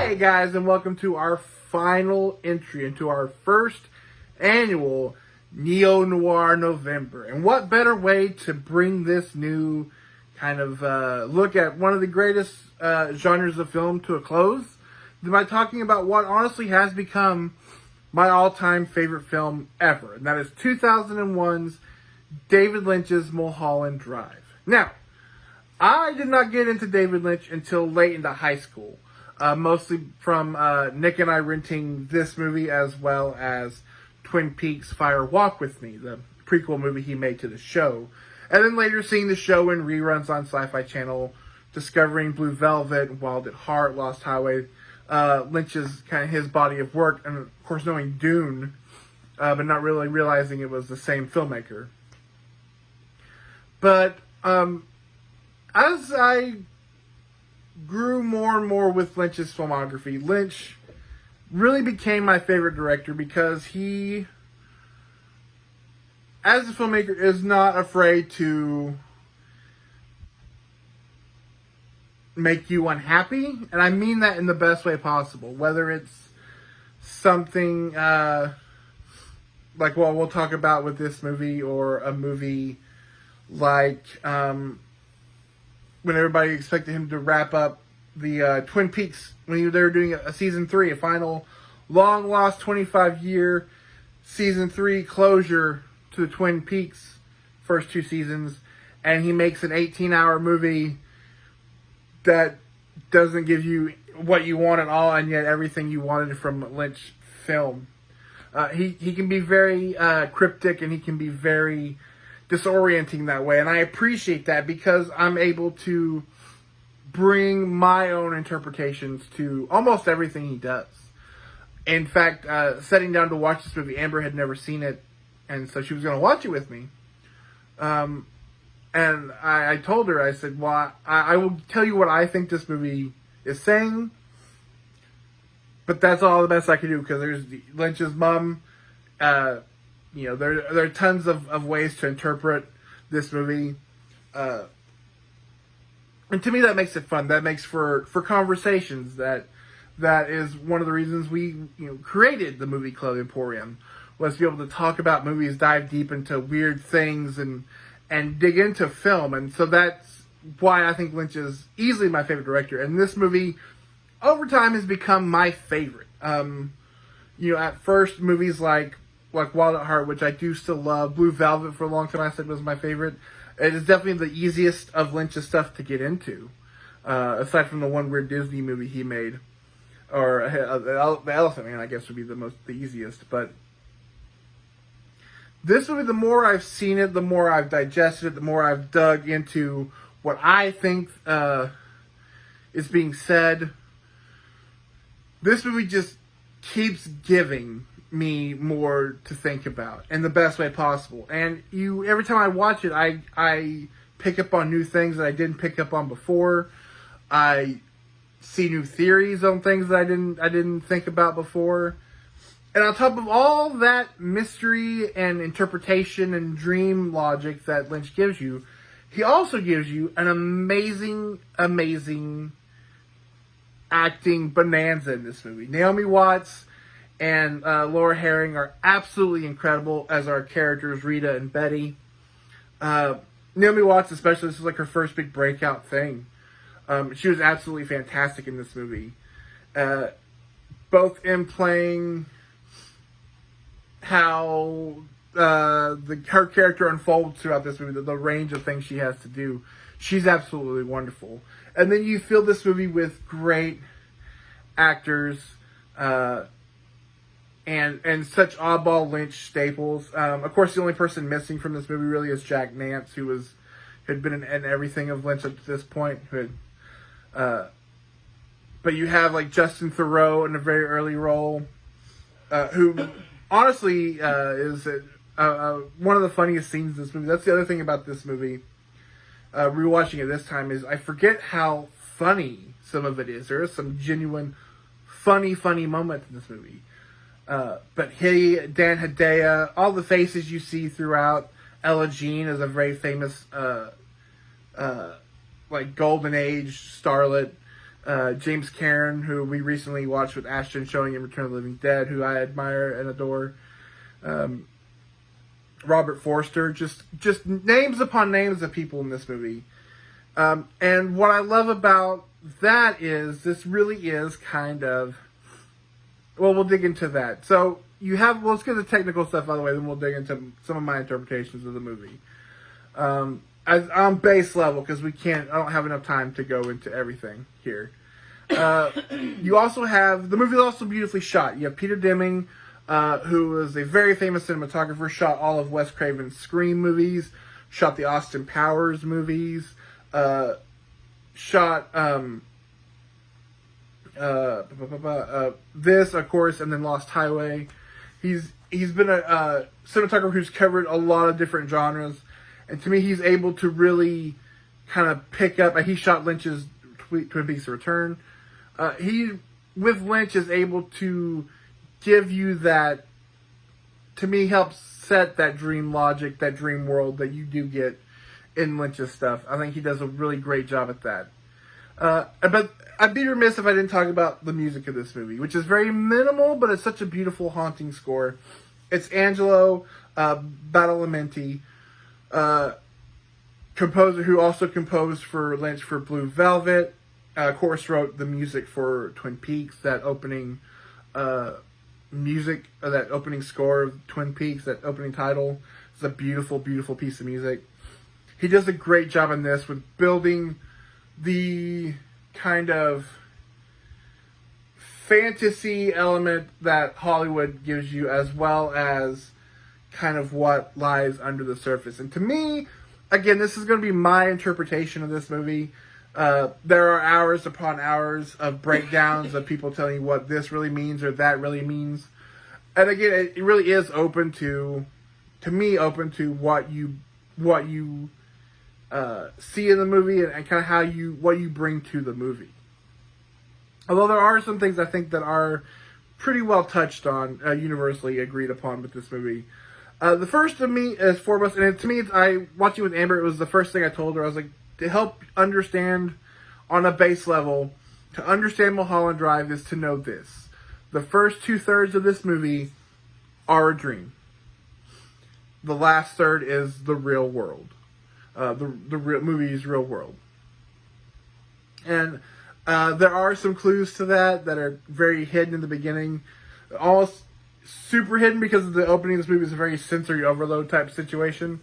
Hey guys, and welcome to our final entry into our first annual Neo-Noir November. And what better way to bring this new kind of look at one of the greatest genres of film to a close than by talking about what honestly has become my all-time favorite film ever. And that is 2001's David Lynch's Mulholland Drive. Now, I did not get into David Lynch until late into high school. Mostly from Nick and I renting this movie as well as Twin Peaks Fire Walk With Me, the prequel movie he made to the show. And then later seeing the show in reruns on Sci-Fi Channel, discovering Blue Velvet, Wild at Heart, Lost Highway, Lynch's kind of his body of work, and of course knowing Dune, but not really realizing it was the same filmmaker. But as I grew more and more with Lynch's filmography, Lynch really became my favorite director because he, as a filmmaker, is not afraid to make you unhappy. And I mean that in the best way possible. Whether it's something like what we'll talk about with this movie, or a movie like when everybody expected him to wrap up the Twin Peaks, when they were doing a season 3, a final long lost 25-year season 3 closure to the Twin Peaks first 2 seasons, and he makes an 18-hour movie that doesn't give you what you want at all, and yet everything you wanted from Lynch film. He can be very cryptic, and he can be very disorienting that way, and I appreciate that because I'm able to bring my own interpretations to almost everything he does. In fact, sitting down to watch this movie, Amber had never seen it, and so she was going to watch it with me. And I told her, I said, well, I will tell you what I think this movie is saying, but that's all the best I can do, because there's Lynch's mom. There are tons of ways to interpret this movie. And to me, that makes it fun. That makes for conversations. That is one of the reasons we created the Movie-Club Emporium, was to be able to talk about movies, dive deep into weird things, and dig into film. And so that's why I think Lynch is easily my favorite director. And this movie, over time, has become my favorite. At first, movies like Wild at Heart, which I do still love. Blue Velvet, for a long time, I said was my favorite. It is definitely the easiest of Lynch's stuff to get into, aside from the one weird Disney movie he made, or The Elephant Man, I guess would be the easiest. But this movie, the more I've seen it, the more I've digested it, the more I've dug into what I think is being said. This movie just keeps giving me more to think about in the best way possible. And every time I watch it, I pick up on new things that I didn't pick up on before. I see new theories on things that I didn't think about before. And on top of all that mystery and interpretation and dream logic that Lynch gives you, he also gives you an amazing, amazing acting bonanza in this movie. Naomi Watts and Laura Herring are absolutely incredible as our characters, Rita and Betty. Naomi Watts especially, this is like her first big breakout thing. She was absolutely fantastic in this movie. Both in playing how her character unfolds throughout this movie, the range of things she has to do. She's absolutely wonderful. And then you fill this movie with great actors, and such oddball Lynch staples. Of course, the only person missing from this movie really is Jack Nance, who had been in everything of Lynch up to this point. But you have like Justin Theroux in a very early role, who honestly is one of the funniest scenes in this movie. That's the other thing about this movie. Rewatching it this time is I forget how funny some of it is. There is some genuine funny moments in this movie. But Dan Hedaya, all the faces you see throughout. Ella Jean is a very famous, golden age starlet. James Cairn, who we recently watched with Ashton showing in Return of the Living Dead, who I admire and adore. Robert Forster, just names upon names of people in this movie. And what I love about that is this really is kind of, well, we'll dig into that. So let's get the technical stuff out of the way, then we'll dig into some of my interpretations of the movie. On base level, because I don't have enough time to go into everything here. You also have, the movie is also beautifully shot. You have Peter Deming, who is a very famous cinematographer, shot all of Wes Craven's Scream movies, shot the Austin Powers movies, shot this, of course, and then Lost Highway. He's been a cinematographer who's covered a lot of different genres, and to me, he's able to really kind of pick up. He shot Lynch's Twin Peaks: The Return. He, with Lynch, is able to give you that, to me, helps set that dream logic, that dream world that you do get in Lynch's stuff. I think he does a really great job at that. But I'd be remiss if I didn't talk about the music of this movie, which is very minimal, but it's such a beautiful, haunting score. It's Angelo Badalamenti, composer who also composed for Lynch for Blue Velvet. Of course, wrote the music for Twin Peaks, that opening that opening score of Twin Peaks, that opening title. It's a beautiful, beautiful piece of music. He does a great job in this with building the kind of fantasy element that Hollywood gives you, as well as kind of what lies under the surface. And to me, again, this is going to be my interpretation of this movie. There are hours upon hours of breakdowns of people telling you what this really means or that really means. And again, it really is open to me, open to what you see in the movie and kind of what you bring to the movie. Although there are some things I think that are pretty well touched on, universally agreed upon with this movie. The first of me is foremost, and to me, watching with Amber, it was the first thing I told her. I was like, to help understand on a base level, to understand Mulholland Drive is to know this. The first 2/3 of this movie are a dream. The last third is the real world. The real movie's real world. And there are some clues to that are very hidden in the beginning. Almost super hidden because of the opening of this movie is a very sensory overload type situation.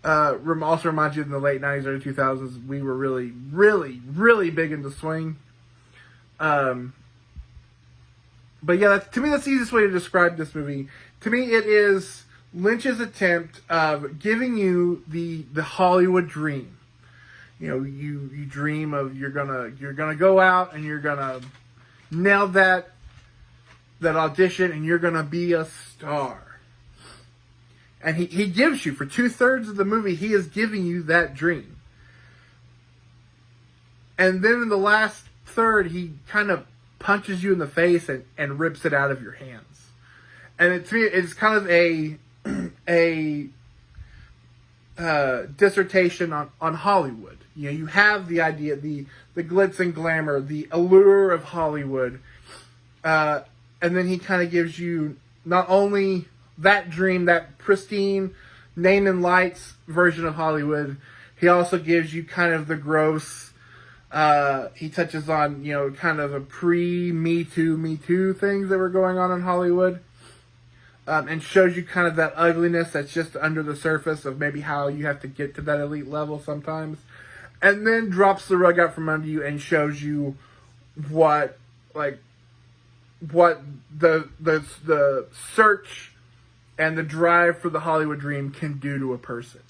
Also reminds you in the late 90s, early 2000s, we were really, really, really big into swing. But yeah, to me, that's the easiest way to describe this movie. To me, it is Lynch's attempt of giving you the Hollywood dream. You know, you dream of you're gonna go out and you're gonna nail that audition and you're gonna be a star. And he gives you, for 2/3 of the movie, he is giving you that dream. And then in the last third, he kind of punches you in the face and rips it out of your hands. And to me, it's kind of a dissertation on Hollywood. You know, you have the idea, the glitz and glamour, the allure of Hollywood. And then he kind of gives you not only that dream, that pristine, name and lights version of Hollywood, he also gives you kind of the gross, he touches on, you know, kind of a pre-Me Too things that were going on in Hollywood. And shows you kind of that ugliness that's just under the surface of maybe how you have to get to that elite level sometimes. And then drops the rug out from under you and shows you what the search and the drive for the Hollywood dream can do to a person.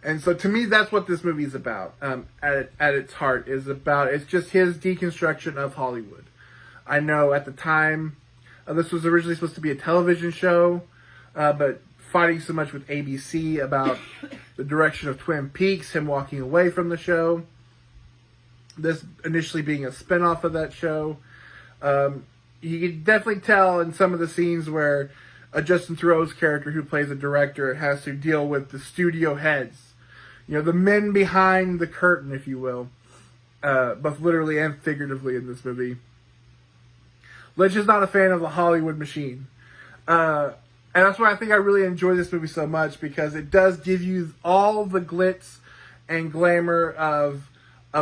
And so to me, that's what this movie is about. At its heart, it's just his deconstruction of Hollywood. I know at the time, this was originally supposed to be a television show, but fighting so much with ABC about the direction of Twin Peaks, him walking away from the show, this initially being a spinoff of that show. You can definitely tell in some of the scenes where Justin Theroux's character, who plays a director, has to deal with the studio heads. You know, the men behind the curtain, if you will. both literally and figuratively in this movie. Lynch is not a fan of the Hollywood machine. And that's why I think I really enjoy this movie so much, because it does give you all the glitz and glamour of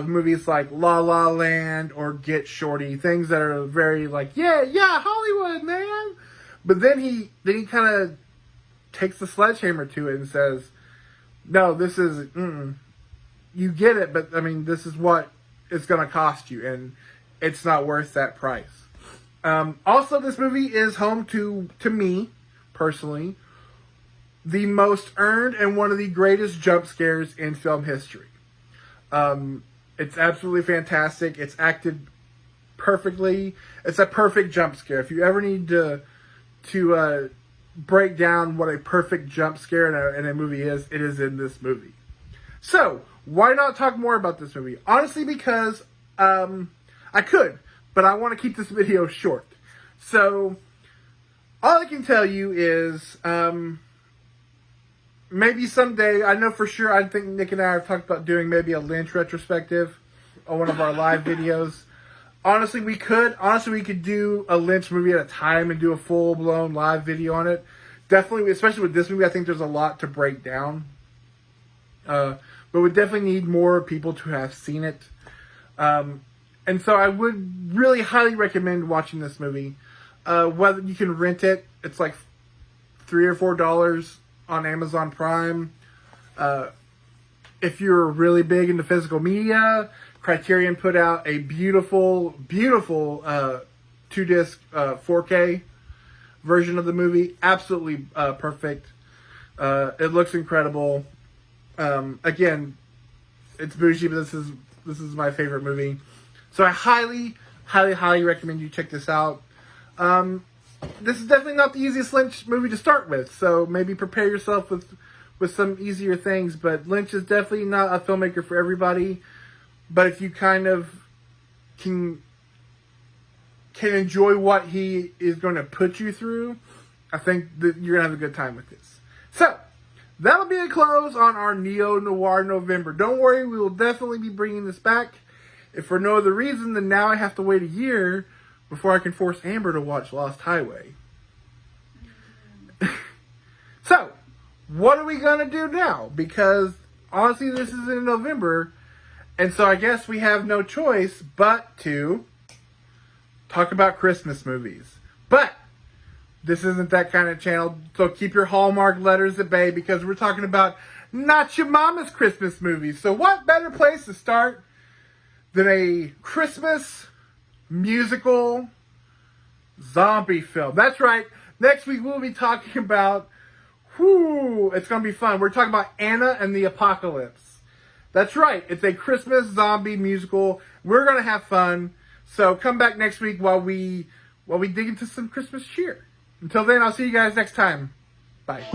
movies like La La Land or Get Shorty, things that are very like, yeah, Hollywood, man. But then he kind of takes the sledgehammer to it and says, no, this is, you get it, but I mean, this is what it's going to cost you, and it's not worth that price. Also, this movie is home to me, personally, the most earned and one of the greatest jump scares in film history. It's absolutely fantastic. It's acted perfectly. It's a perfect jump scare. If you ever need to break down what a perfect jump scare in a movie is, it is in this movie. So, why not talk more about this movie? Honestly, because I could, but I want to keep this video short. So, all I can tell you is, maybe someday, I know for sure, I think Nick and I have talked about doing maybe a Lynch retrospective on one of our live videos. Honestly, we could do a Lynch movie at a time and do a full-blown live video on it. Definitely, especially with this movie, I think there's a lot to break down. But we definitely need more people to have seen it. And so I would really highly recommend watching this movie. Whether you can rent it, it's like $3 or $4 on Amazon Prime. If you're really big into physical media, Criterion put out a beautiful 2-disc 4K version of the movie. Absolutely perfect. It looks incredible. Again, it's bougie, but this is my favorite movie. So I highly recommend you check this out. This is definitely not the easiest Lynch movie to start with, so maybe prepare yourself with some easier things. But Lynch is definitely not a filmmaker for everybody. But if you kind of can enjoy what he is going to put you through, I think that you're going to have a good time with this. So, that'll be a close on our Neo-Noir November. Don't worry, we will definitely be bringing this back. If for no other reason than now I have to wait a year before I can force Amber to watch Lost Highway. So, what are we going to do now? Because, honestly, this is in November, and so I guess we have no choice but to talk about Christmas movies. But, this isn't that kind of channel, so keep your Hallmark letters at bay, because we're talking about not your mama's Christmas movies. So what better place to start than a Christmas musical zombie film? That's right. Next week we'll be talking about, it's going to be fun. We're talking about Anna and the Apocalypse. That's right. It's a Christmas zombie musical. We're going to have fun. So come back next week while we dig into some Christmas cheer. Until then, I'll see you guys next time. Bye.